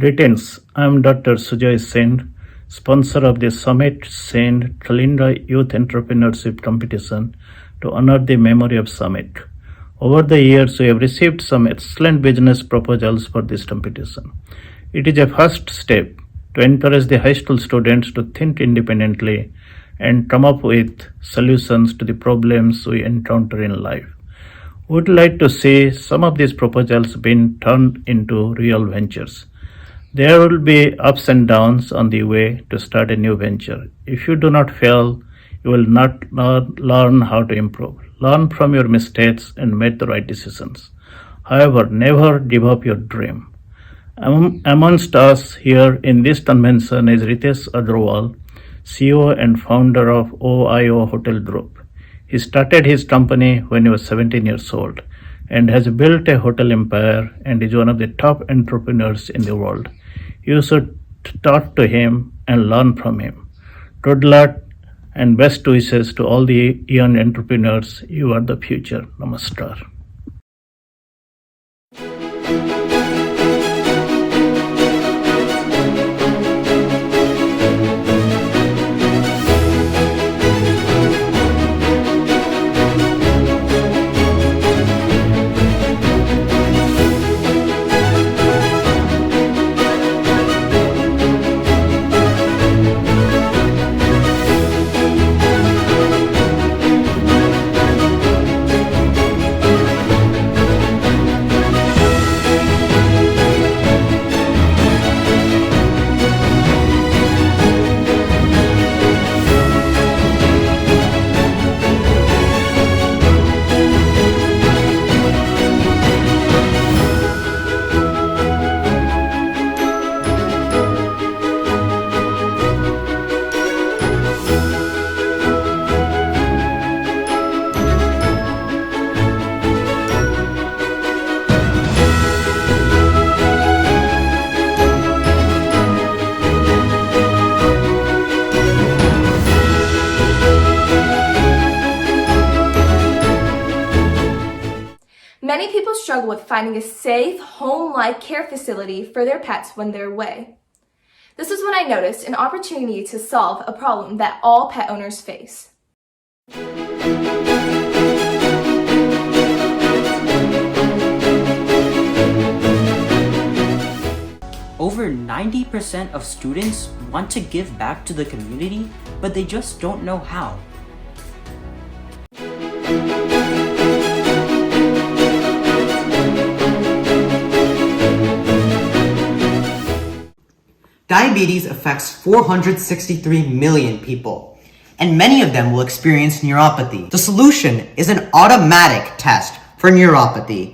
Greetings, I am Dr. Sujay Sen, sponsor of the Samik Singh Kalinga Youth Entrepreneurship Competition to honor the memory of Samik. Over the years, we have received some excellent business proposals for this competition. It is a first step to encourage the high school students to think independently and come up with solutions to the problems we encounter in life. We would like to see some of these proposals being turned into real ventures. There will be ups and downs on the way to start a new venture. If you do not fail, you will not learn how to improve. Learn from your mistakes and make the right decisions. However, never give up your dream. Amongst us here in this convention is Ritesh Agrawal, CEO and founder of OIO Hotel Group. He started his company when he was 17 years old and has built a hotel empire and is one of the top entrepreneurs in the world. You should talk to him and learn from him. Good luck and best wishes to all the young entrepreneurs. You are the future. Namaskar. Many people struggle with finding a safe, home-like care facility for their pets when they're away. This is when I noticed an opportunity to solve a problem that all pet owners face. Over 90% of students want to give back to the community, but they just don't know how. Diabetes affects 463 million people, and many of them will experience neuropathy. The solution is an automatic test for neuropathy.